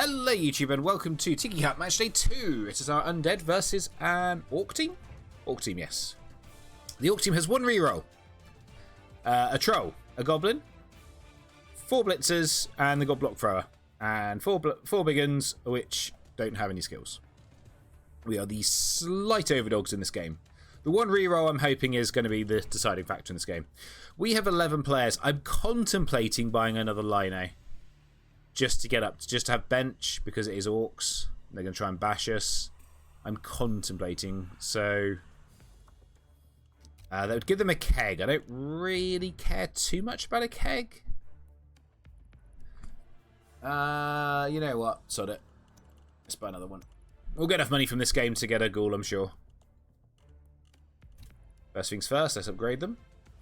Hello YouTube and welcome to Tiki Hut Match Day 2. It is our Undead versus an Orc team? Orc team, yes. The Orc team has one reroll. A Troll, a Goblin, 4 Blitzers, and they got Block Thrower. And 4 Big Uns, which don't have any skills. We are the slight overdogs in this game. The one reroll I'm hoping is going to be the deciding factor in this game. We have 11 players. I'm contemplating buying another Lino. Just to get up, just to have bench, because it is Orcs. They're going to try and bash us. I'm contemplating, so... that would give them a keg. I don't really care too much about a keg. You know what? Sod it. Let's buy another one. We'll get enough money from this game to get a ghoul, I'm sure. First things first, let's upgrade them.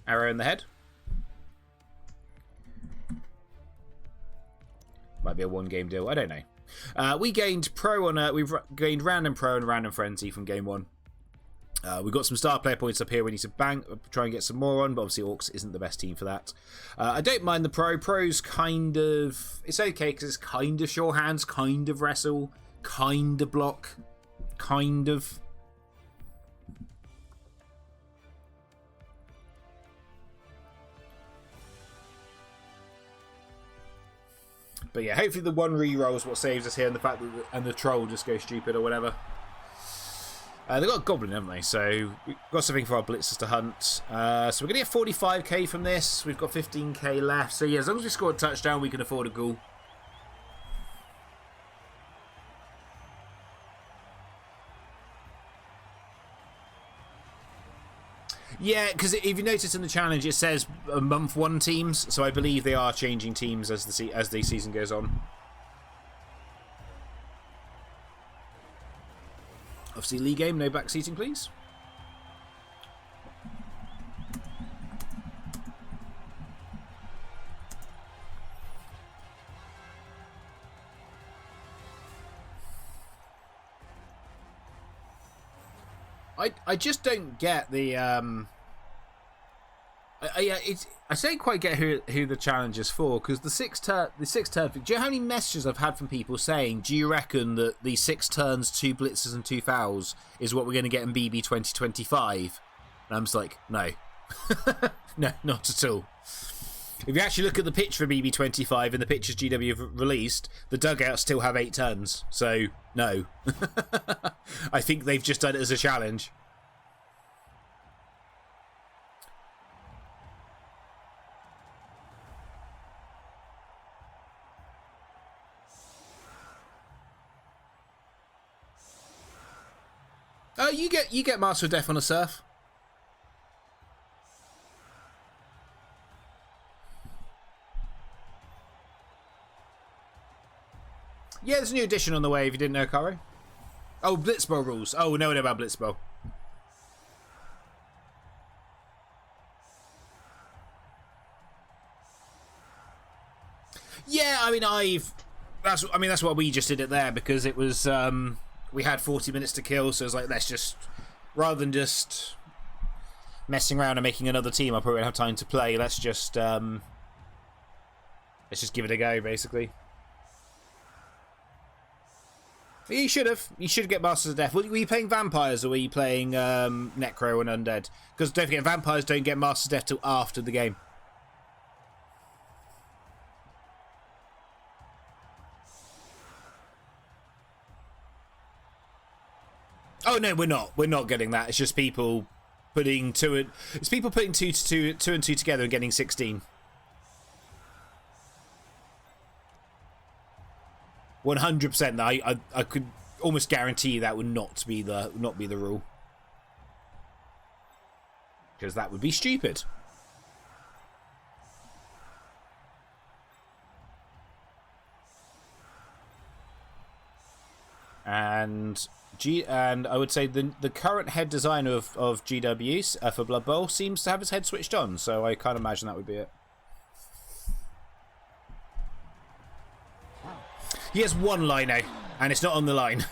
Arrow in the head. Might be a one-game deal. I don't know. We gained pro on we've gained random pro and random frenzy from game 1. We've got some star player points up here. We need to try and get some more on, but obviously Orcs isn't the best team for that. I don't mind the pro. Pro's kind of... It's okay because it's kind of sure hands, kind of wrestle, kind of block, kind of... But yeah, hopefully the one reroll is what saves us here, and the fact that the troll just goes stupid or whatever. They've got a goblin, haven't they? So we've got something for our blitzers to hunt. So we're going to get 45k from this. We've got 15k left. So yeah, as long as we score a touchdown, we can afford a ghoul. Yeah, because if you notice in the challenge, it says month 1 teams, so I believe they are changing teams as the season goes on. Obviously, league game, no backseating, please. I just don't get the I don't quite get who the challenge is for, because the six turn do you know how many messages I've had from people saying, do you reckon that the 6 turns, 2 blitzers and 2 fouls is what we're going to get in BB 2025? And I'm just like, no. No, not at all. If you actually look at the pitch for BB 25 and the pictures GW have released, the dugouts still have 8 turns. So, no. I think they've just done it as a challenge. You get Master of Death on a surf. Yeah, there's a new edition on the way if you didn't know, Caro. Oh, Blitzball rules. Oh, no, I know about Blitzball. Yeah, I mean, that's what we just did it there, because it was we had 40 minutes to kill, so it was like, let's just, rather than just messing around and making another team I probably won't have time to play, let's just give it a go, basically. You should have. You should get Masters of Death. Were you playing Vampires or were you playing Necro and Undead? Because don't forget, Vampires don't get Masters of Death till after the game. Oh no, we're not. We're not getting that. It's just people putting two and two together and getting 16. 100%. I could almost guarantee that would not be the rule, because that would be stupid. And I would say the current head designer of GW for Blood Bowl seems to have his head switched on, so I can't imagine that would be it. He has 1 lino, and it's not on the line.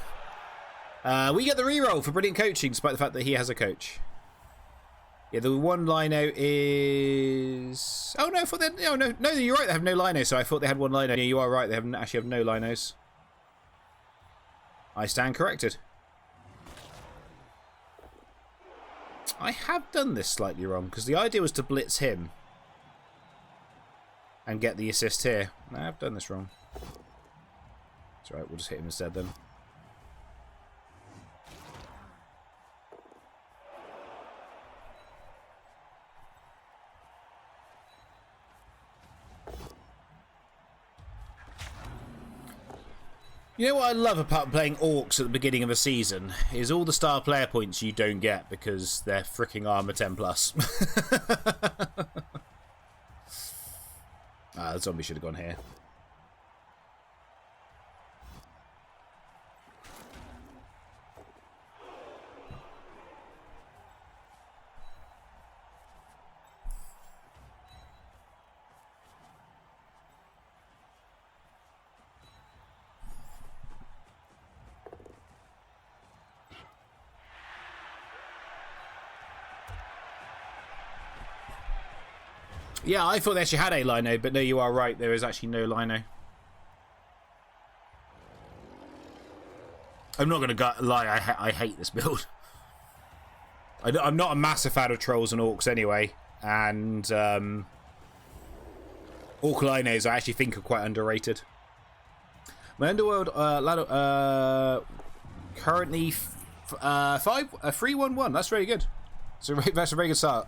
We get the reroll for brilliant coaching, despite the fact that he has a coach. Yeah, the 1 lino is... Oh, no, I thought they had... No, you're right, they have no lino, so I thought they had 1 lino. Yeah, you are right, they actually have no linos. I stand corrected. I have done this slightly wrong, because the idea was to blitz him and get the assist here. I have done this wrong. It's alright, we'll just hit him instead then. You know what I love about playing Orcs at the beginning of a season is all the star player points you don't get because they're freaking armor 10 plus. The zombie should have gone here. Yeah, I thought they actually had a lino, but no, you are right. There is actually no lino. I'm not going to lie, I hate this build. I'm not a massive fan of trolls and orcs anyway, and orc linos I actually think are quite underrated. My underworld currently 3-1-1. That's very good. So that's a very good start.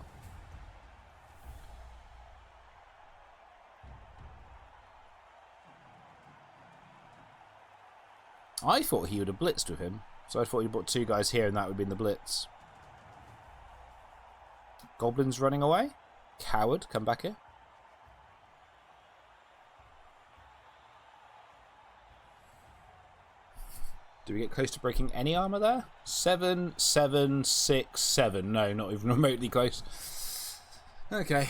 I thought he would have blitzed with him, so I thought he'd put two guys here and that would have been the blitz. Goblins running away? Coward, come back here. Do we get close to breaking any armor there? 7, 7, 6, 7. No, not even remotely close. Okay.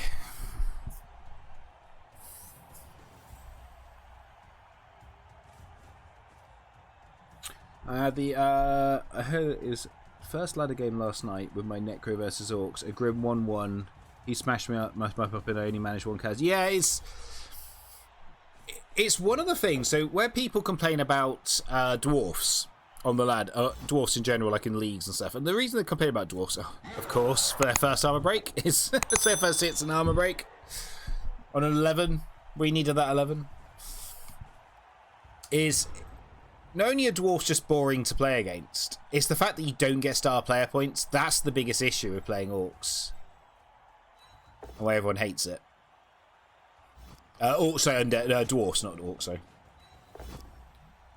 I heard it is first ladder game last night with my Necro versus Orcs. A grim 1-1. He smashed me up, and I only managed one cast. Yeah, it's one of the things. So where people complain about dwarfs on the dwarfs in general, like in leagues and stuff, and the reason they complain about dwarfs, of course, for their first armor break is it's their first hits an armor break on an 11. We needed that 11. Is not only are dwarfs just boring to play against, it's the fact that you don't get star player points. That's the biggest issue with playing orcs. The way everyone hates it. Also, dwarfs, not orcs, so.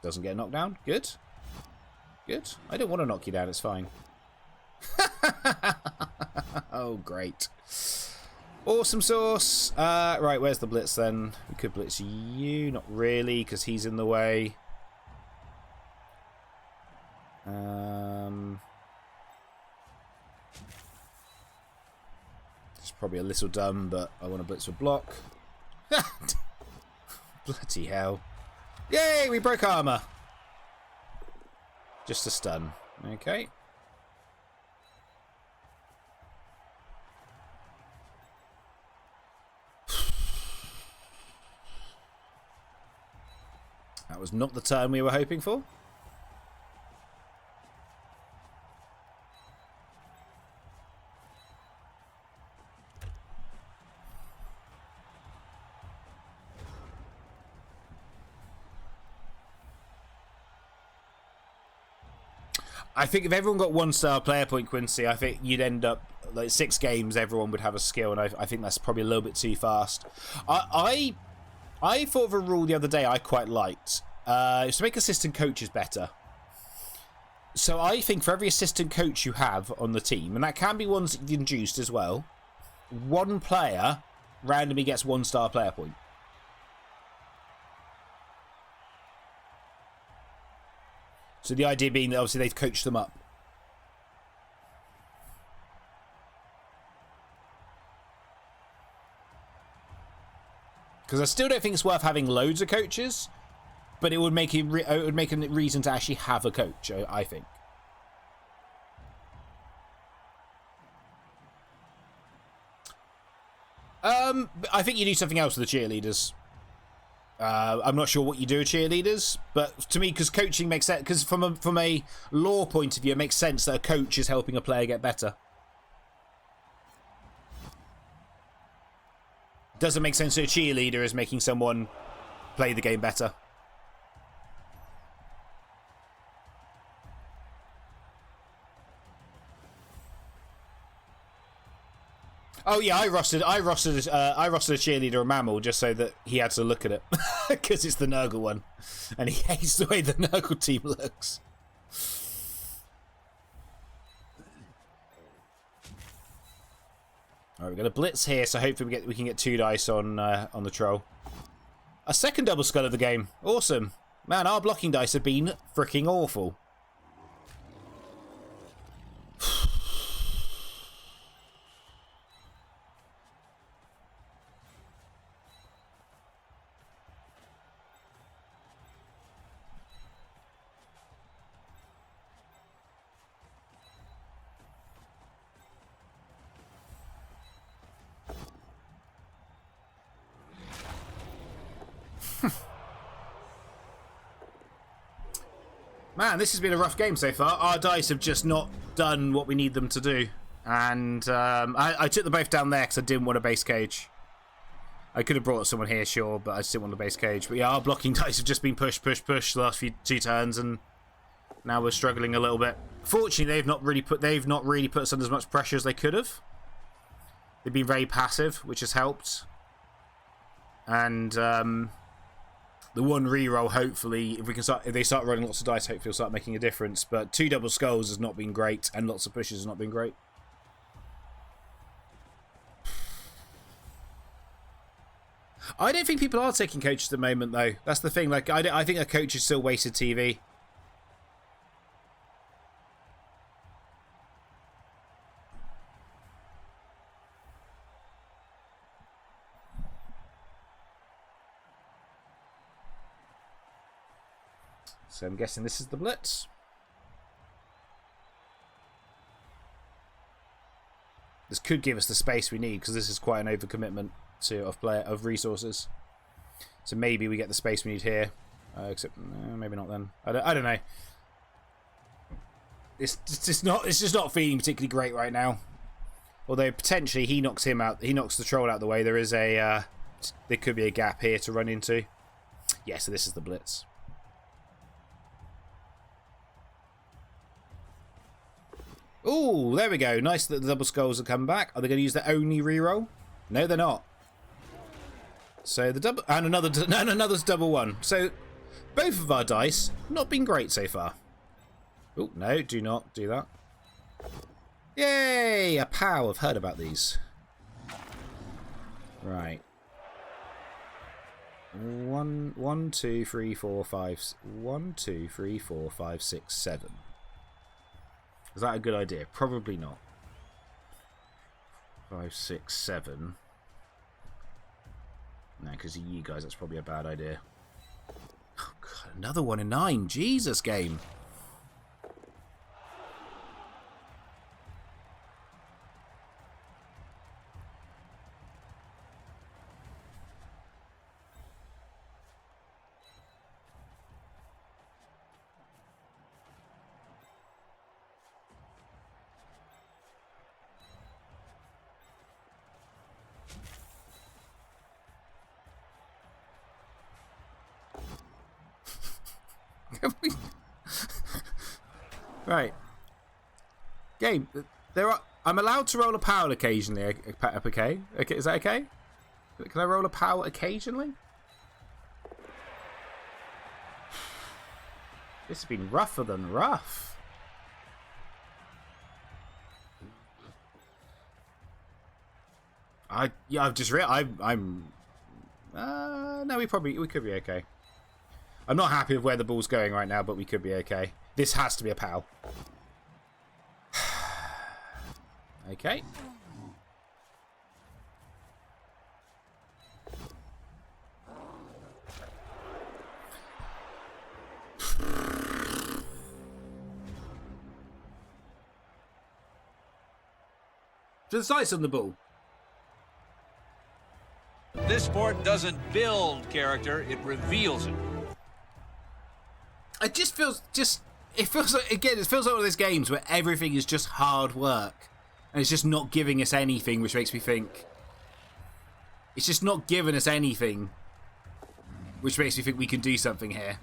Doesn't get knocked down. Good. Good. I don't want to knock you down, it's fine. Oh, great. Awesome sauce. Right, where's the blitz then? We could blitz you. Not really, because he's in the way. It's probably a little dumb, but I want to blitz with block. Bloody hell. Yay, we broke armor. Just a stun. Okay. That was not the turn we were hoping for. I think if everyone got 1-star player point, Quincy, I think you'd end up like 6 games. Everyone would have a skill, and I think that's probably a little bit too fast. I thought of a rule the other day I quite liked. Is to make assistant coaches better. So I think for every assistant coach you have on the team, and that can be ones that you've induced as well, one player randomly gets 1-star player point. So the idea being that obviously they've coached them up. Because I still don't think it's worth having loads of coaches, but it would make a reason to actually have a coach, I think. I think you do something else with the cheerleaders. I'm not sure what you do with cheerleaders, but to me, because coaching makes sense, because from a law point of view, it makes sense that a coach is helping a player get better. Doesn't make sense that a cheerleader is making someone play the game better. Oh yeah, I rostered a cheerleader a mammal just so that he had to look at it because it's the Nurgle one, and he hates the way the Nurgle team looks. All right, we're gonna blitz here, so hopefully we can get 2 dice on the troll. A second double skull of the game, awesome, man. Our blocking dice have been freaking awful. Man, this has been a rough game so far. Our dice have just not done what we need them to do. And I took them both down there because I didn't want a base cage. I could have brought someone here, sure, but I just didn't want the base cage. But yeah, our blocking dice have just been push the last 2 turns, and now we're struggling a little bit. Fortunately, they've not really put us under as much pressure as they could have. They've been very passive, which has helped. And the one reroll, hopefully, if they start rolling lots of dice, hopefully it'll start making a difference. But 2 double skulls has not been great, and lots of pushes has not been great. I don't think people are taking coaches at the moment, though. That's the thing. Like, I think a coach is still wasted TV. So I'm guessing this is the blitz. This could give us the space we need because this is quite an overcommitment of resources. So maybe we get the space we need here. Except maybe not then. I don't know. It's just not feeling particularly great right now. Although potentially he knocks him out. He knocks the troll out of the way. There is there could be a gap here to run into. Yeah, so this is the blitz. Oh, there we go. Nice that the double skulls have come back. Are they going to use their only reroll? No, they're not. So the double and another's double one. So both of our dice not been great so far. Oh no, do not do that. Yay! A POW. I've heard about these. Right. 1, 2, 3, 4, 5. 1, 2, 3, 4, 5, 6, 7. Is that a good idea? Probably not. 5, 6, 7. No, because of you guys, that's probably a bad idea. Oh, God, another 1 in 9. Jesus, game. Right. Game. I'm allowed to roll a power occasionally. Okay. Okay. Is that okay? Can I roll a power occasionally? This has been rougher than rough. I've just realized I'm. No, we could be okay. I'm not happy with where the ball's going right now, but we could be okay. This has to be a POW. Okay. To the size on the ball. This sport doesn't build character, it reveals it. It just feels it feels like, again, it feels like one of those games where everything is just hard work and it's just not giving us anything, which makes me think it's just not giving us anything, which makes me think we can do something here.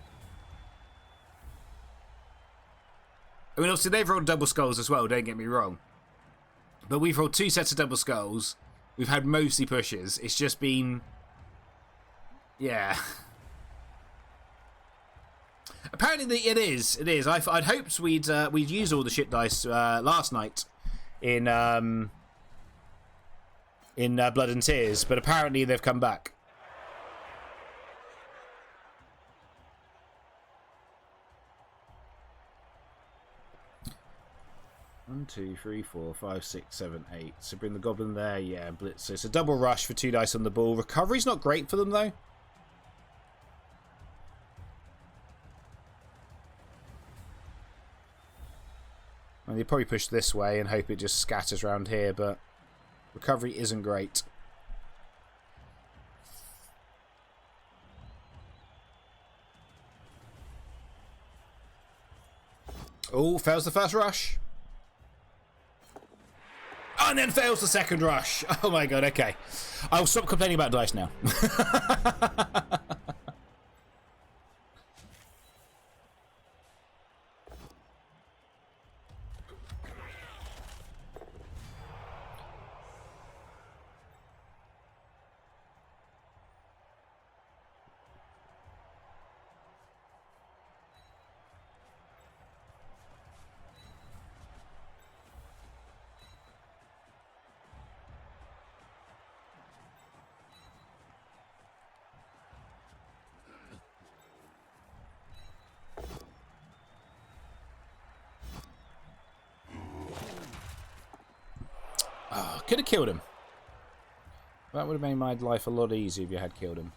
I mean, obviously they've rolled double skulls as well, don't get me wrong, but we've rolled 2 sets of double skulls. We've had mostly pushes. It's just been, yeah. Apparently it is. It is. I'd hoped we'd used all the shit dice last night in Blood and Tears, but apparently they've come back. One, 2, 3, 4, 5, 6, 7, 8. So bring the goblin there, yeah, blitz. So it's a double rush for 2 dice on the ball. Recovery's not great for them though. And they probably push this way and hope it just scatters around here, but recovery isn't great. Oh, fails the first rush. And then fails the second rush. Oh my god, okay. I'll stop complaining about dice now. Oh, could have killed him. That would have made my life a lot easier if you had killed him.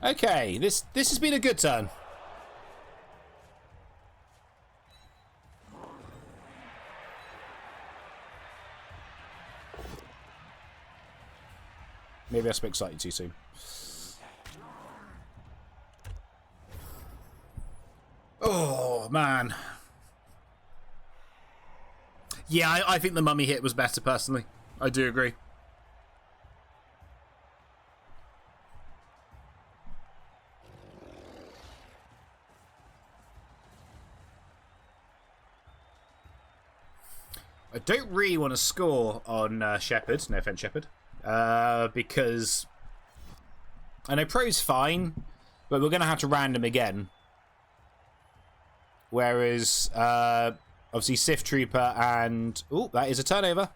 Okay, this has been a good turn. Maybe I spoke slightly too soon. Oh, man. Yeah, I think the mummy hit was better, personally. I do agree. I don't really want to score on Shepherd. No offense, Shepherd. Because I know Pro's fine, but we're going to have to random again. Whereas, obviously, Sith Trooper and... Oh, that is a turnover.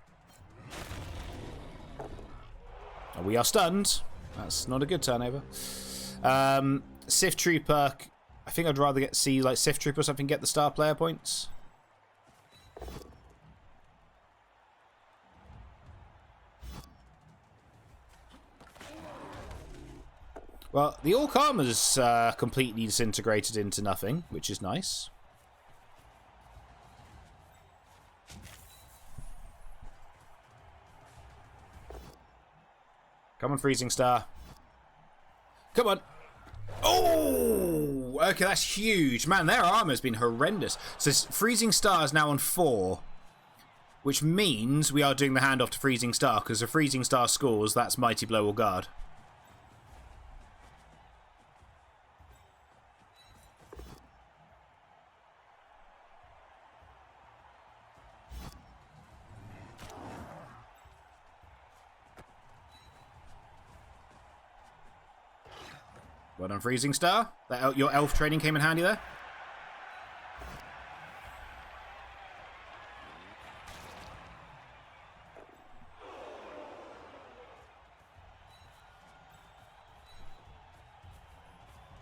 We are stunned. That's not a good turnover. Sith Trooper... I think I'd rather see like Sith Trooper or something get the star player points. Well, the Orc armor's completely disintegrated into nothing, which is nice. Come on, Freezing Star. Come on. Oh! Okay, that's huge. Man, their armor's been horrendous. So Freezing Star is now on 4, which means we are doing the handoff to Freezing Star, because if Freezing Star scores, that's Mighty Blow or Guard. Well done, Freezing Star. Your elf training came in handy there.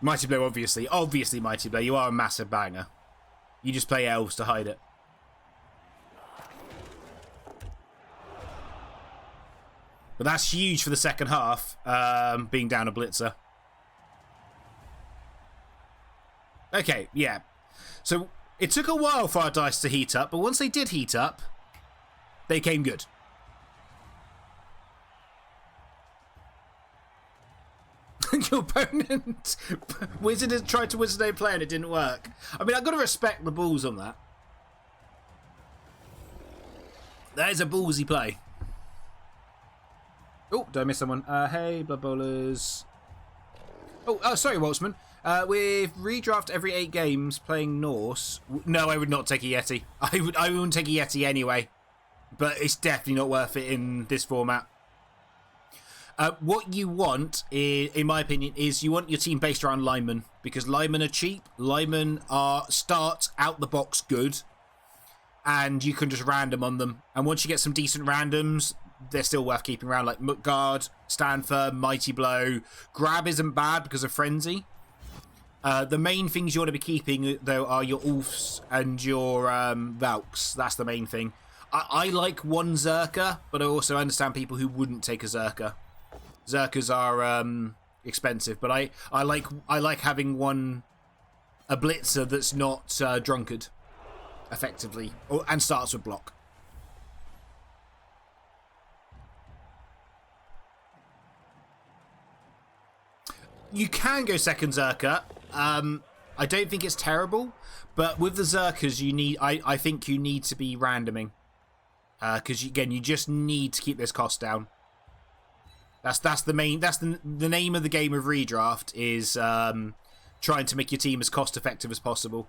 Mighty Blow, obviously. Obviously, Mighty Blow. You are a massive banger. You just play elves to hide it. But that's huge for the second half, being down a blitzer. Okay, yeah. So it took a while for our dice to heat up, but once they did heat up, they came good. Your opponent wizard has tried to wizard a player and it didn't work. I mean, I've got to respect the balls on that. That is a ballsy play. Oh, did I miss someone? Hey, Blood Bowlers. Oh, sorry, Waltzman. With redraft every 8 games playing Norse. No, I would not take a Yeti. I wouldn't take a Yeti anyway. But it's definitely not worth it in this format. What you want, in my opinion, is you want your team based around linemen. Because linemen are cheap. Linemen start out the box good. And you can just random on them. And once you get some decent randoms, they're still worth keeping around. Like Muckguard, Stand Firm, Mighty Blow. Grab isn't bad because of Frenzy. The main things you want to be keeping, though, are your Ulfs and your Valks. That's the main thing. I like one Zerker, but I also understand people who wouldn't take a Zerker. Zerkers are expensive, but I like having a Blitzer that's not Drunkard, effectively, and starts with block. You can go second Zerker. I don't think it's terrible, but with the Zerkers, I think you need to be randoming, because again, you just need to keep this cost down. That's the name of the game of redraft is trying to make your team as cost effective as possible.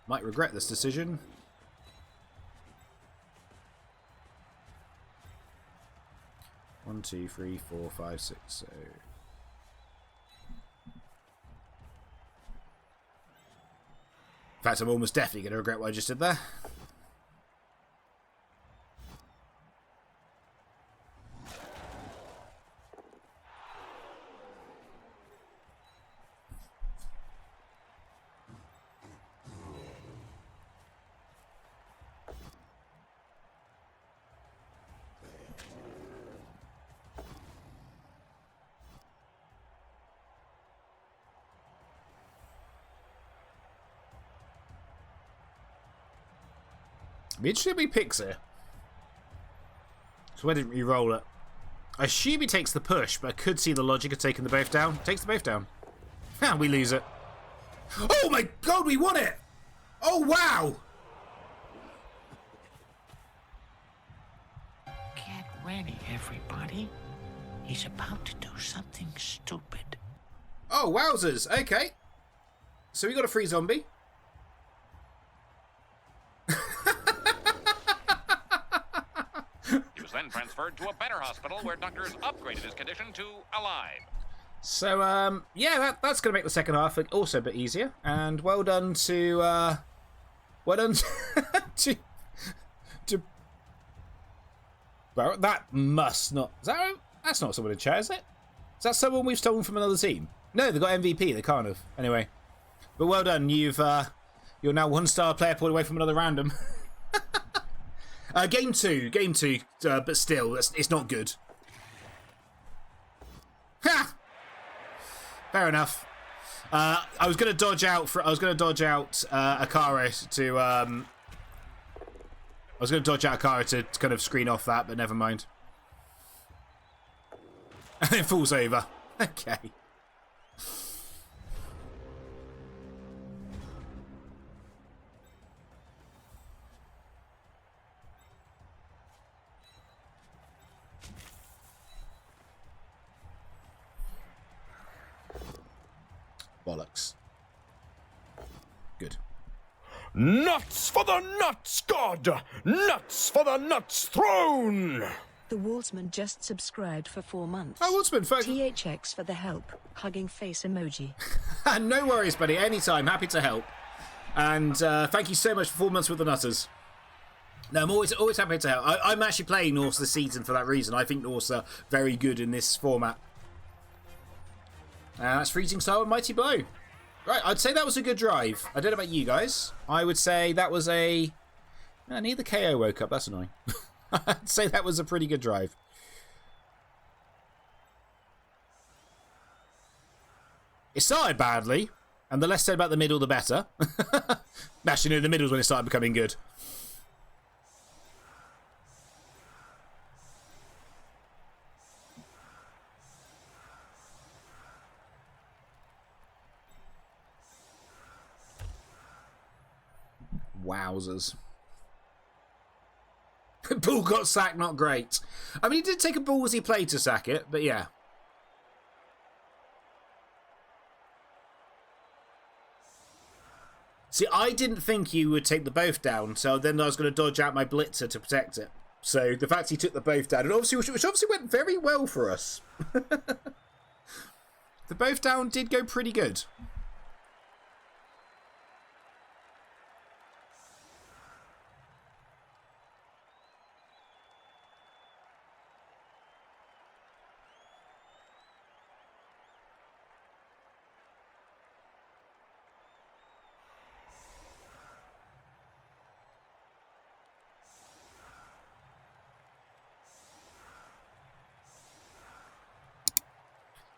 Might regret this decision. One, two, three, 4, 5, 6. So. In fact, I'm almost definitely going to regret what I just did there. Be interesting if he picks her. So why didn't we roll it? I assume he takes the push, but I could see the logic of taking the both down. Takes the both down. And we lose it. Oh my god, we won it! Oh wow! Get ready, everybody. He's about to do something stupid. Oh, wowzers. Okay. So we got a free zombie. He was then transferred to a better hospital where doctors upgraded his condition to alive. So, yeah, that's going to make the second half also a bit easier. And well done to, to well, that must not, that's not someone in chair, is it? Is that someone we've stolen from another team? No, they got MVP, they can't have. Anyway. But well done, you're now 1-star player point away from another random. Game two, but still, it's not good. Ha! Fair enough. I was going to dodge out. Akara to. I was going to dodge out Akara to kind of screen off that, but never mind. And it falls over. Okay. Bollocks. Good. Nuts for the nuts god! Nuts for the nuts throne! The Waltzman just subscribed for 4 months. Oh, Waltzman, thank you. THX for the help. Hugging face emoji. No worries, buddy. Anytime. Happy to help. And thank you so much for 4 months with the Nutters. No, I'm always happy to help. I'm actually playing Norse this season for that reason. I think Norse are very good in this format. That's Freezing Star and Mighty Blow. Right, I'd say that was a good drive. I don't know about you guys. I would say that was a Neither KO woke up. That's annoying. I'd say that was a pretty good drive. It started badly, and the less said about the middle, the better. Actually, no, the middle's when it started becoming good. Wowzers. Bull got sacked, not great. I mean, he did take a ballsy play to sack it, but yeah. See, I didn't think you would take the both down, so then I was going to dodge out my blitzer to protect it. So the fact he took the both down, and obviously, which obviously went very well for us. The both down did go pretty good.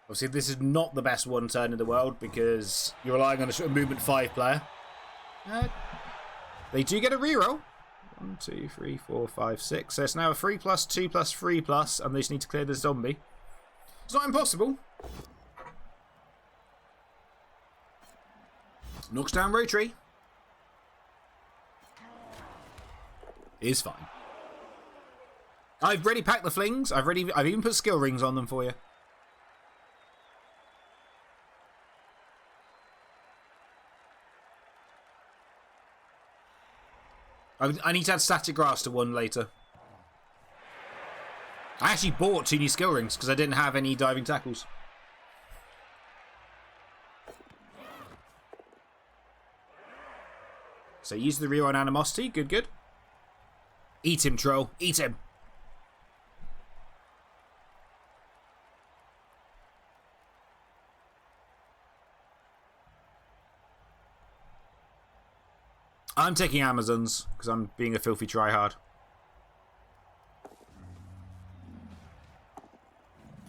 Obviously, this is not the best one turn in the world because you're relying on a movement 5 player. They do get a reroll. 1, 2, 3, 4, 5, 6. So it's now a 3+, 2+, 3+, and they just need to clear the zombie. It's not impossible. Knocks down Rotary. Is fine. I've already packed the flings. I've even put skill rings on them for you. I need to add static grass to one later. I actually bought 2 new skill rings because I didn't have any diving tackles. So use the reroll on animosity. Good, good. Eat him, troll. Eat him. I'm taking Amazons because I'm being a filthy tryhard.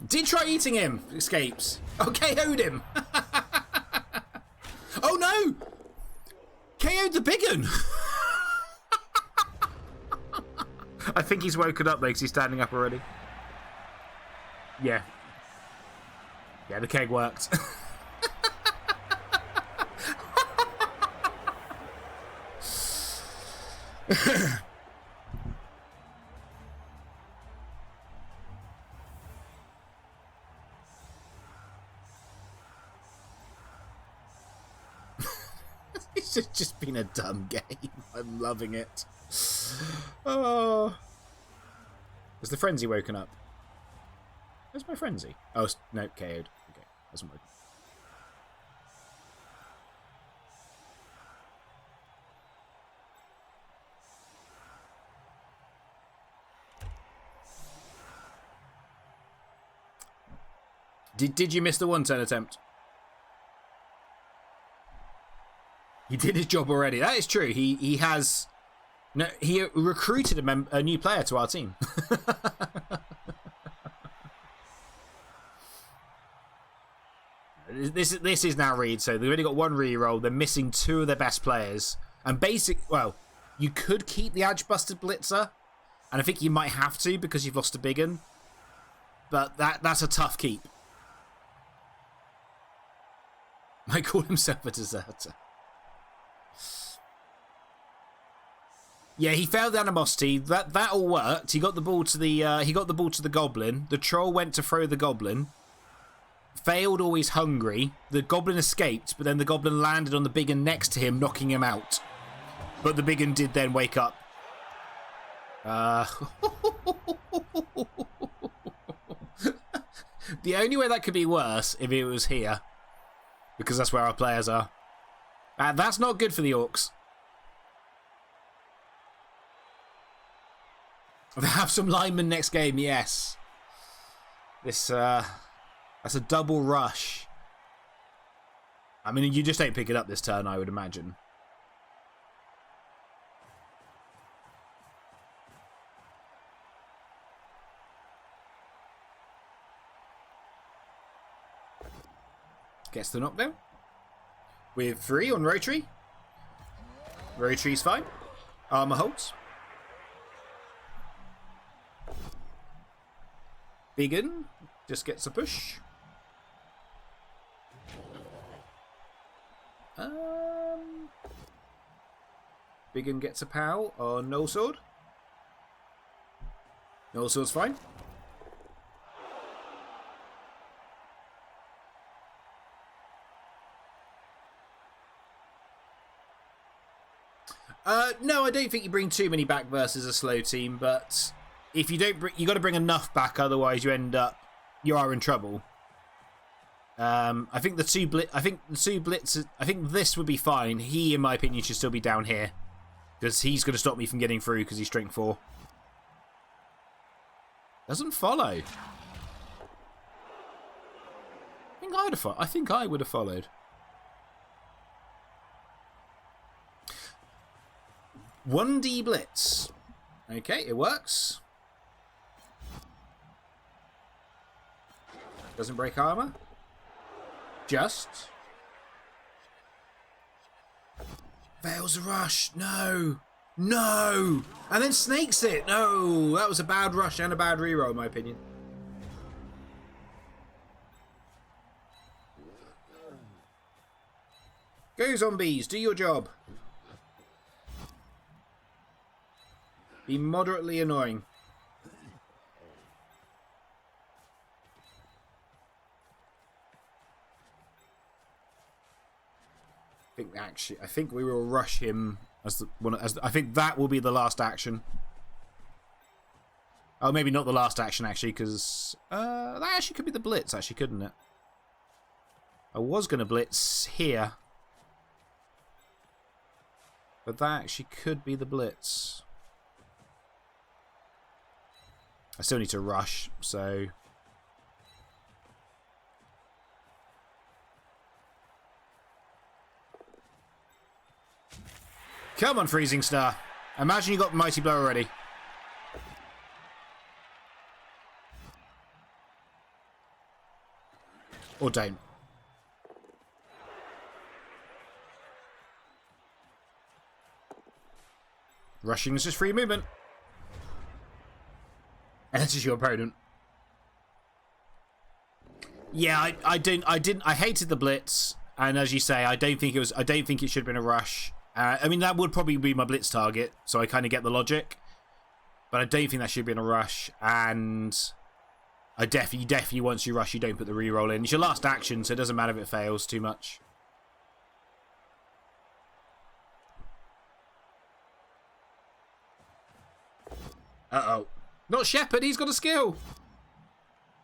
Did try eating him. Escapes. Oh, KO'd him. Oh no! KO'd the big un. I think he's woken up though because he's standing up already. Yeah. Yeah, the keg worked. It's just been a dumb game. I'm loving it. Oh. Has the frenzy woken up? Where's my frenzy? Oh, no, KO'd. Okay, hasn't woken. Did you miss the 1-turn attempt? He did his job already. That is true. He has... No, he recruited a new player to our team. This is now Reed, so they've only got 1 reroll. They're missing 2 of their best players. And well, you could keep the Edge-busted Blitzer, and I think you might have to because you've lost a big un. But that's a tough keep. Might call himself a deserter. Yeah, he failed the animosity. That all worked. He got the ball to the goblin. The troll went to throw the goblin. Failed, always hungry. The goblin escaped, but then the goblin landed on the big un next to him, knocking him out. But the big un did then wake up. The only way that could be worse if it was here, because that's where our players are. That's not good for the Orcs. They have some linemen next game, yes. That's a double rush. I mean, you just don't pick it up this turn, I would imagine. Gets the knockdown. With 3 on Rotary. Rotary's fine. Armor holds. Biggin just gets a push. Biggin gets a pow on Null Sword. Null Sword's fine. No, I don't think you bring too many back versus a slow team, but if you don't, you got to bring enough back, otherwise you are in trouble. I think the two blitzes. I think this would be fine. He, in my opinion, should still be down here because he's going to stop me from getting through because he's strength 4. Doesn't follow. I think I would have followed. 1D blitz. Okay, it works. Doesn't break armor. Just. Fails the rush. No. No. And then snakes it. No. That was a bad rush and a bad reroll, in my opinion. Go, zombies. Do your job. Be moderately annoying. I think we will rush him as the one. I think that will be the last action. Oh, maybe not the last action actually, because that actually could be the blitz. Actually, couldn't it? I was going to blitz here, but that actually could be the blitz. I still need to rush, so. Come on, Freezing Star. Imagine you got Mighty Blow already. Or don't. Rushing is just free movement. And this is your opponent. Yeah, I hated the blitz, and as you say, I don't think it should have been a rush. I mean, that would probably be my blitz target, so I kind of get the logic. But I don't think that should have been a rush, and I definitely once you rush, you don't put the reroll in. It's your last action, so it doesn't matter if it fails too much. Uh-oh. Not Shepherd, he's got a skill!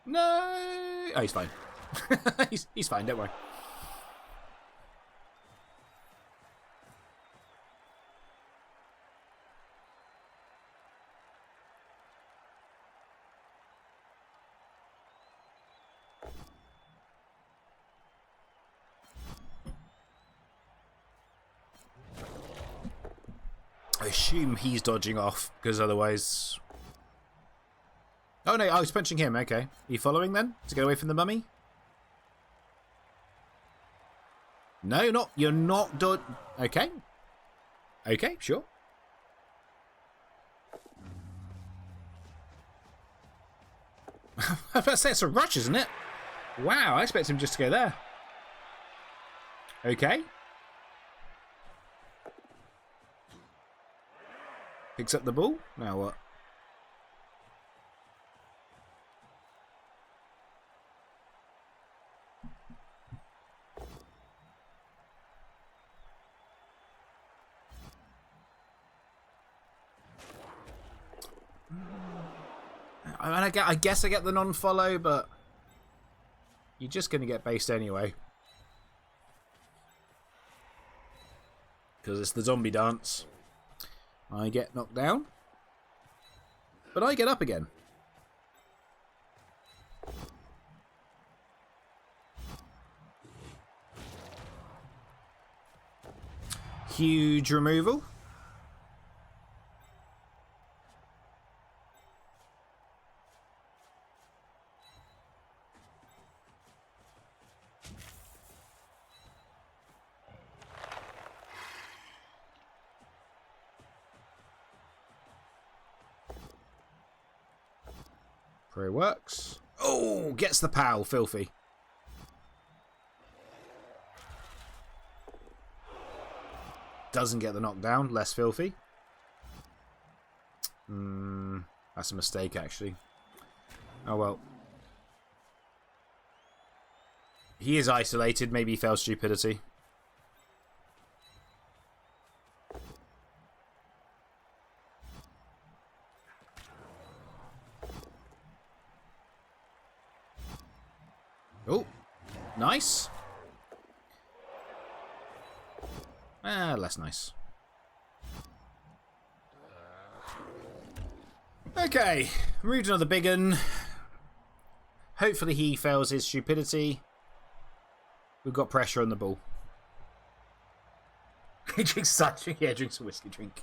No! Oh, he's fine. he's fine, don't worry. I assume he's dodging off, because otherwise... Oh no, I was punching him, okay. Are you following then? To get away from the mummy? No, you're not dod... Okay. Okay, sure. I was about to say, it's a rush, isn't it? Wow, I expect him just to go there. Okay. Picks up the ball. Now what? I guess I get the non-follow, but you're just going to get based anyway. Because it's the zombie dance. I get knocked down, but I get up again. Huge removal. Pro works. Oh, gets the POW. Filthy. Doesn't get the knockdown. Less filthy. That's a mistake, actually. Oh, well. He is isolated. Maybe he fails stupidity. Oh, nice. Less nice. Okay, moved another big un. Hopefully he fails his stupidity. We've got pressure on the ball. He drinks such drinks a whiskey drink.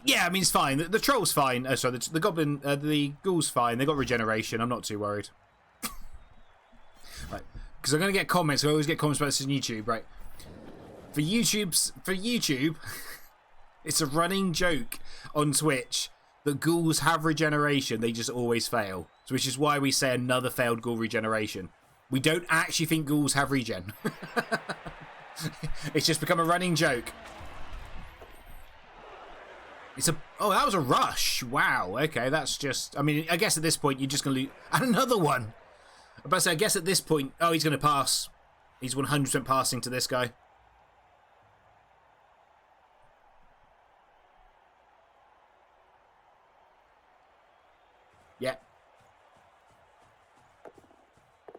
Yeah, I mean it's fine. The troll's fine. Sorry, the goblin, the ghoul's fine. They got regeneration. I'm not too worried. Right, because I'm going to get comments. I always get comments about this on YouTube, right? For YouTube, it's a running joke on Twitch that ghouls have regeneration. They just always fail. So which is why we say another failed ghoul regeneration. We don't actually think ghouls have regen. It's just become a running joke. Oh, that was a rush. Wow. Okay, that's just... I mean, I guess at this point, you're just going to lose... And another one. I'm about to say, I guess at this point... Oh, he's going to pass. He's 100% passing to this guy. Yeah.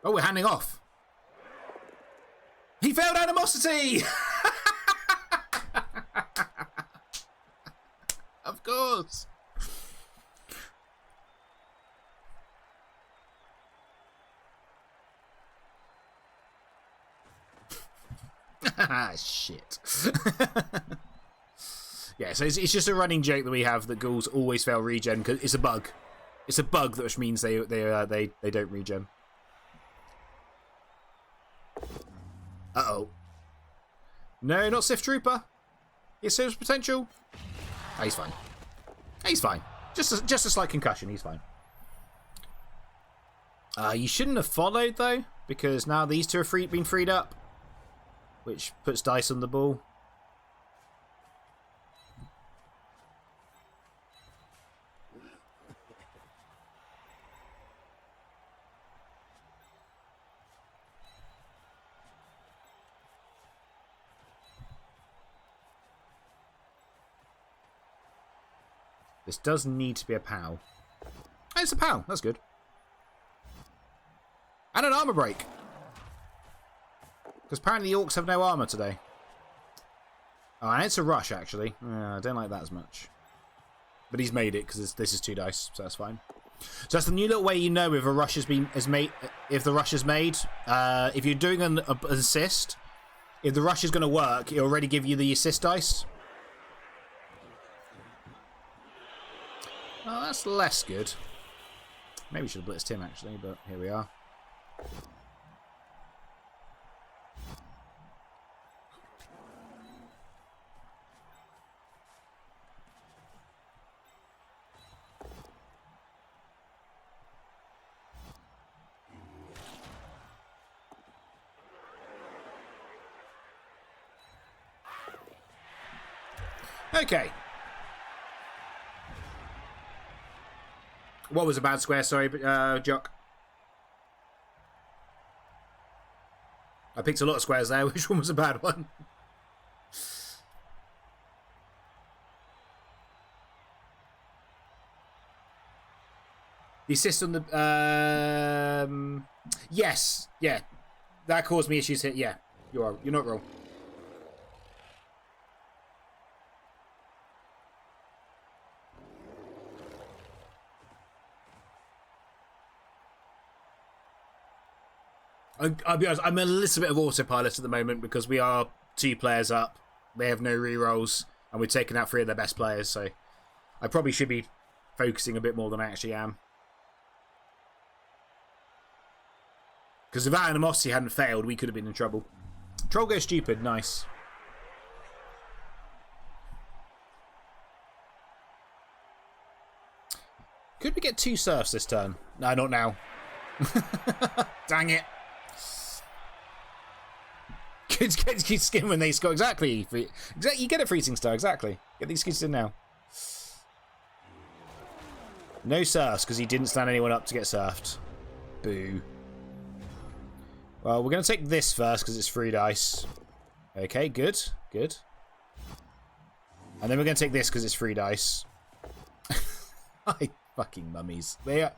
Oh, we're handing off. He failed animosity! Of course. Shit. Yeah, so it's just a running joke that we have that ghouls always fail regen because it's a bug. It's a bug, which means they don't regen. Uh-oh. No, not Sith Trooper. He serves potential. Oh, he's fine. He's fine. Just a slight concussion. He's fine. You shouldn't have followed, though, because now these two are been freed up, which puts dice on the ball. This does need to be a POW. Oh, it's a POW. That's good. And an armor break. Because apparently the Orcs have no armor today. Oh, and it's a rush, actually. I don't like that as much. But he's made it, because this is 2 dice, so that's fine. So that's the new little way you know if a rush has been made. If the rush is made, if you're doing an assist, if the rush is going to work, it'll already give you the assist dice. Oh, that's less good. Maybe we should have blitzed him, actually, but here we are. Okay. What was a bad square? Sorry, Jock. I picked a lot of squares there. Which one was a bad one? The assist on the... Yes. Yeah. That caused me issues here. Yeah. You're not wrong. I'll be honest, I'm a little bit of autopilot at the moment because we are 2 players up. They have no rerolls, and we're taking out 3 of their best players, so I probably should be focusing a bit more than I actually am. Because if that animosity hadn't failed, we could have been in trouble. Troll goes stupid, nice. Could we get 2 surfs this turn? No, not now. Dang it. Kids get skin when they score. Exactly. You get a freezing star. Exactly. Get these kids in now. No surfs because he didn't stand anyone up to get surfed. Boo. Well, we're going to take this first because it's free dice. Okay, good. Good. And then we're going to take this because it's free dice. I fucking mummies. They are...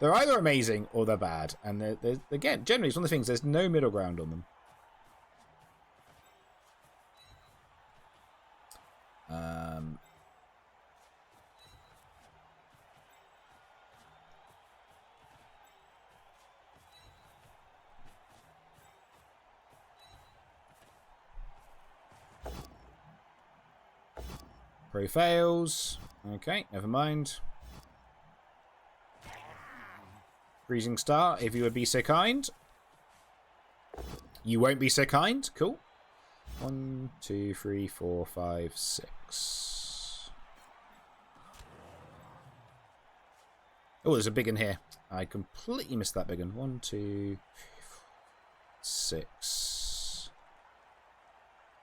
They're either amazing or they're bad. And they're, again, generally, it's one of the things, there's no middle ground on them. Pro fails. Okay, never mind. Freezing star, if you would be so kind. You won't be so kind. Cool. 1, 2, 3, 4, 5, 6. Oh, there's a big one here. I completely missed that big one. 1, 2, 6.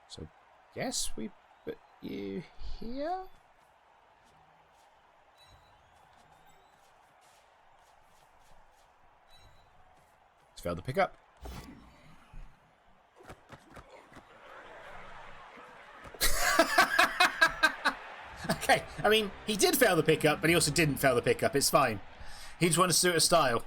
So, yes, we put you here. It's failed to pick up. Okay, I mean, he did fail the pickup, but he also didn't fail the pickup. It's fine. He just wanted to suit a style.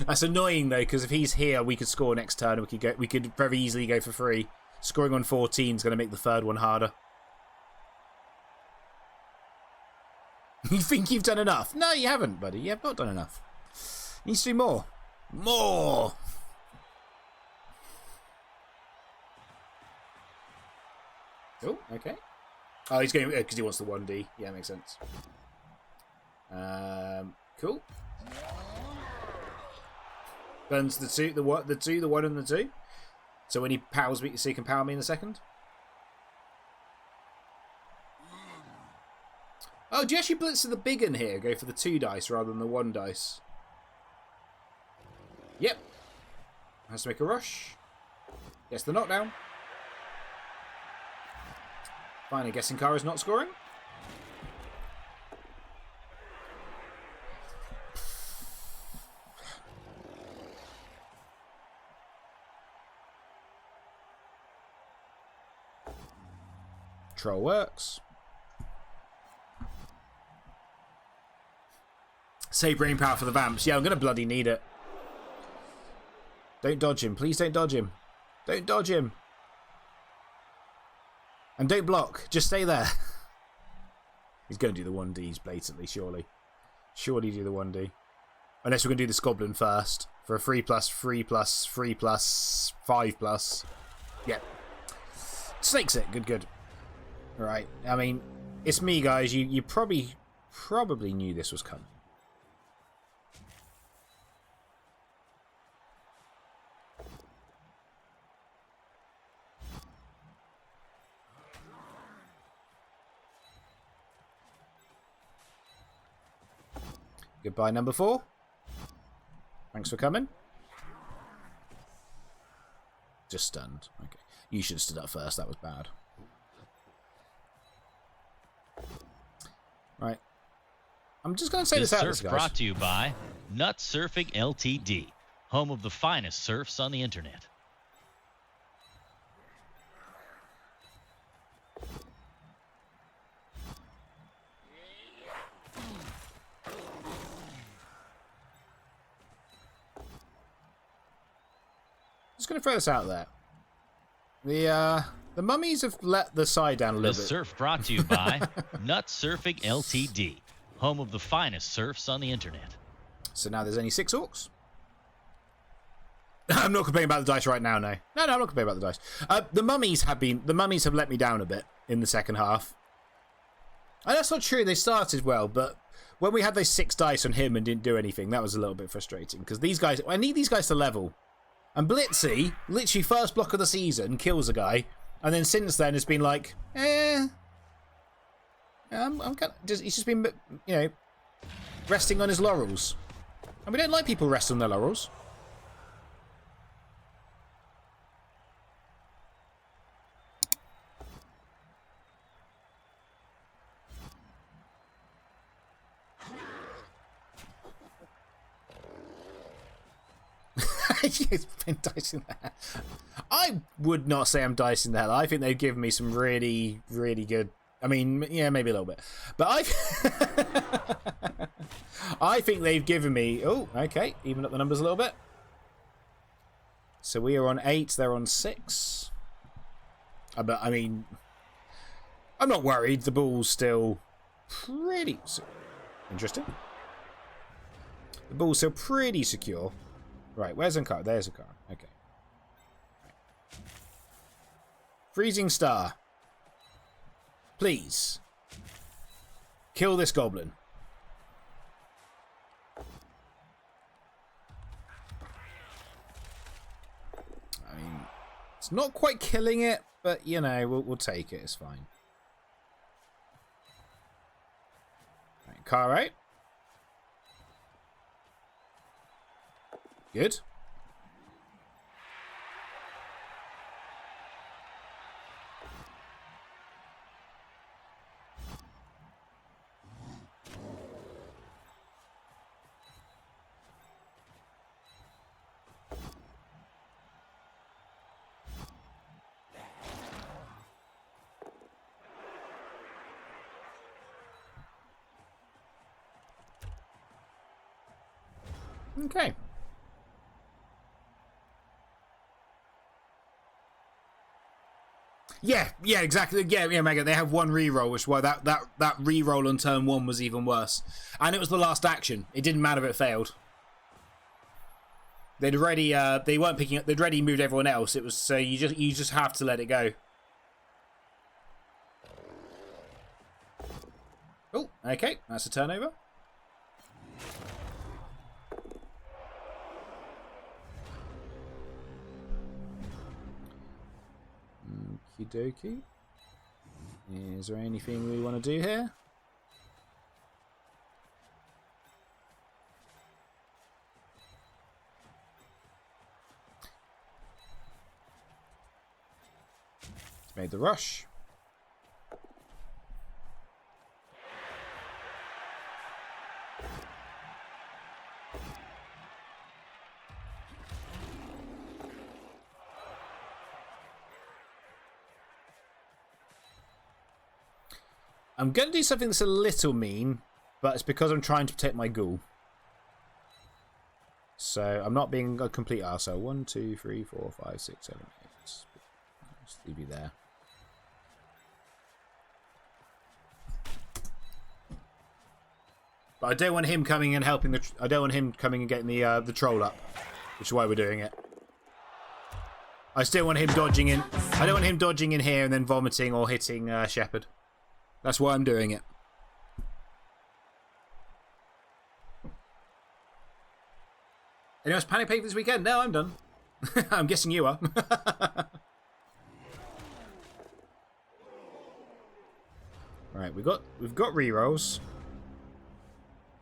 That's annoying though, because if he's here, we could score next turn. We could very easily go for free. Scoring on 14 is going to make the third one harder. You think you've done enough? No, you haven't, buddy. You have not done enough. Needs to do more. More. Oh, okay. Oh, he's going because he wants the 1D. Yeah, makes sense. Cool. Burns the 2, the 1, and the 2. So when he powers me, so he can power me in a second. Oh, do you actually blitz to the big one here? Go for the 2 dice rather than the 1 dice. Yep. Has to make a rush. Gets the knockdown. Finally, guessing Kara's not scoring. Troll works. Save brain power for the vamps. Yeah, I'm going to bloody need it. Don't dodge him. Please don't dodge him. Don't dodge him. And don't block. Just stay there. He's going to do the 1Ds blatantly, surely. Surely do the 1D. Unless we're going to do this goblin first. For a 3+, 3+, 3+, 5+. Yep. Snakes it. Good, good. Right. I mean, it's me, guys. You probably knew this was coming. Goodbye, number 4. Thanks for coming. Just stunned. Okay. You should have stood up first. That was bad. Right. I'm just going to say this out, guys. Surf brought to you by Nut Surfing Ltd., home of the finest surfs on the internet. Just going to throw this out there. The mummies have let the side down a little bit. The surf brought to you by Nut Surfing Ltd., home of the finest surfs on the internet. So now there's only 6 orcs. I'm not complaining about the dice right now, no. No, I'm not complaining about the dice. The mummies have let me down a bit in the second half. And that's not true. They started well, but when we had those 6 dice on him and didn't do anything, that was a little bit frustrating. Because these guys, I need these guys to level. And Blitzy, literally first block of the season, kills a guy. And then since then, it's been like, I'm kind of, he's just been, you know, resting on his laurels. And we don't like people rest on their laurels. He's been dicing the hell. I would not say I'm dicing the hell. I think they've given me some really, really good. I mean, yeah, maybe a little bit, but I think they've given me. Oh, okay, even up the numbers a little bit. So we are on 8. They're on 6. But I mean, I'm not worried. The ball's still pretty interesting. The ball's still pretty secure. Right, where's Ankara? There's Ankara. Okay. Freezing Star. Please. Kill this goblin. I mean, it's not quite killing it, but, you know, we'll take it. It's fine. Right, car out. Good. Okay. Yeah, exactly. Yeah, Megan. They have one reroll, which is why that reroll on turn 1 was even worse. And it was the last action. It didn't matter if it failed. They'd already they weren't picking up. They'd already moved everyone else. It was so you just have to let it go. Oh, okay, that's a turnover. Okie dokie. Is there anything we want to do here? Made the rush. I'm going to do something that's a little mean, but it's because I'm trying to protect my ghoul. So I'm not being a complete arsehole. 1, 2, 3, 4, 5, 6, 7, 8. Just leave you there. But I don't want him coming and helping the. I don't want him coming and getting the troll up, which is why we're doing it. I still want him dodging in. I don't want him dodging in here and then vomiting or hitting Shepherd. That's why I'm doing it. Anyone else panic paper this weekend? No, I'm done. I'm guessing you are. Right, we've got rerolls.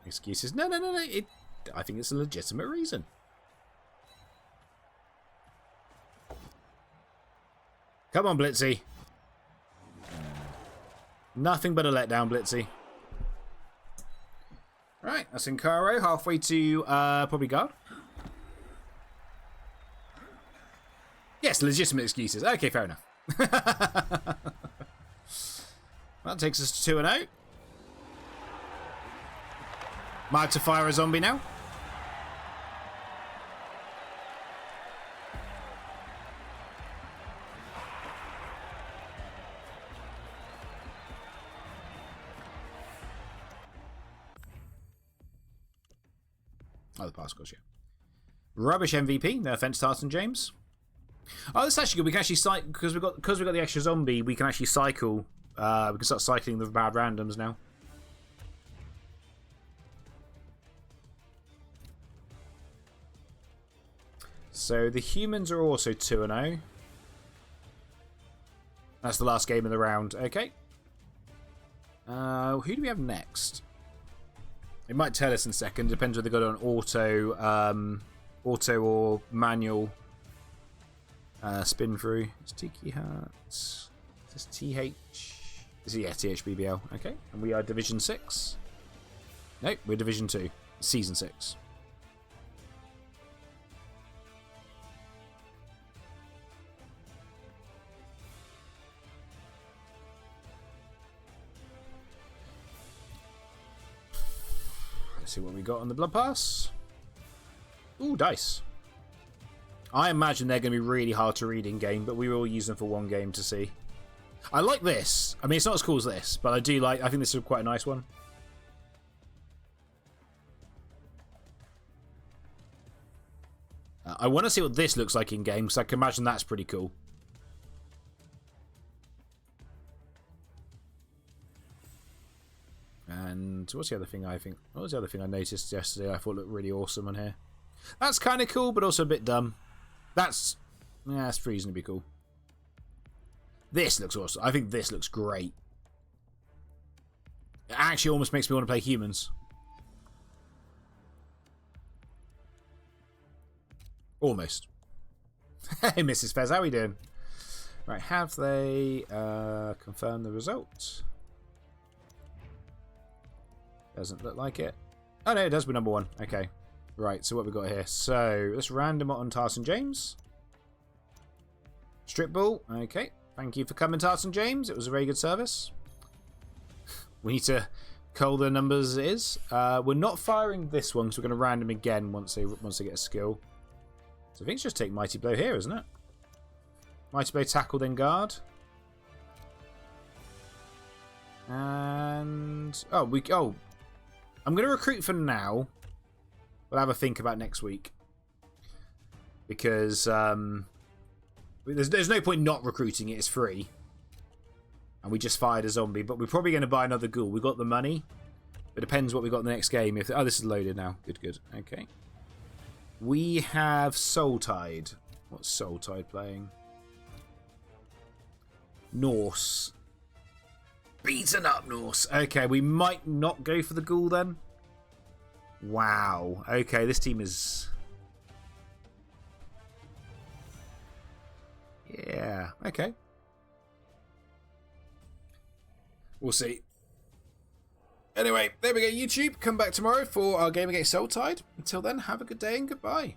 Excuses? No. I think it's a legitimate reason. Come on, Blitzy. Nothing but a letdown, Blitzy. Right, that's Incaro, halfway to probably guard. Yes, legitimate excuses. Okay, fair enough. That takes us to 2-0. Might have to fire a zombie now. Oh, the pass goes, yeah. Rubbish MVP. No offense, Tartan James. Oh, that's actually good. We can actually cycle because we've got the extra zombie. We can actually cycle. We can start cycling the bad randoms now. So the humans are also 2-0. That's the last game of the round. Okay. Who do we have next? It might tell us in a second. Depends whether they got it on auto or manual spin through. It's Tiki Hut. Is this TH? Is it, yeah, THBBL. Okay. And we are Division 6. Nope, we're Division 2. Season 6. Let's see what we got on the Blood Pass. Ooh, dice. I imagine they're going to be really hard to read in game, but we will use them for one game to see. I like this. I mean, it's not as cool as this, but I do like. I think this is quite a nice one. I want to see what this looks like in game, because I can imagine that's pretty cool. And what's the other thing I think? What was the other thing I noticed yesterday I thought looked really awesome on here? That's kind of cool, but also a bit dumb. That's reasonably cool. This looks awesome. I think this looks great. It actually almost makes me want to play humans. Almost. Hey, Mrs. Fez, how are we doing? Right, have they confirmed the result? Doesn't look like it. Oh no, it does. We're number 1. Okay. Right, so what we got here? So let's random it on Tarson James. Strip ball. Okay. Thank you for coming, Tarson James. It was a very good service. We need to cull the numbers as it is. We're not firing this one, because we're going to random again once they get a skill. So I think it's just take Mighty Blow here, isn't it? Mighty Blow, tackle, then guard. And I'm going to recruit for now. We'll have a think about next week, because there's no point not recruiting it. It's free, and we just fired a zombie. But we're probably going to buy another ghoul. We got the money. It depends what we got in the next game. This is loaded now. Good. Okay. We have Soul Tide. What's Soul Tide playing? Norse. Beaten up Norse. Okay, we might not go for the ghoul then. Wow. Okay, this team is... Yeah, okay. We'll see. Anyway, there we go, YouTube. Come back tomorrow for our game against Soul Tide. Until then, have a good day and goodbye.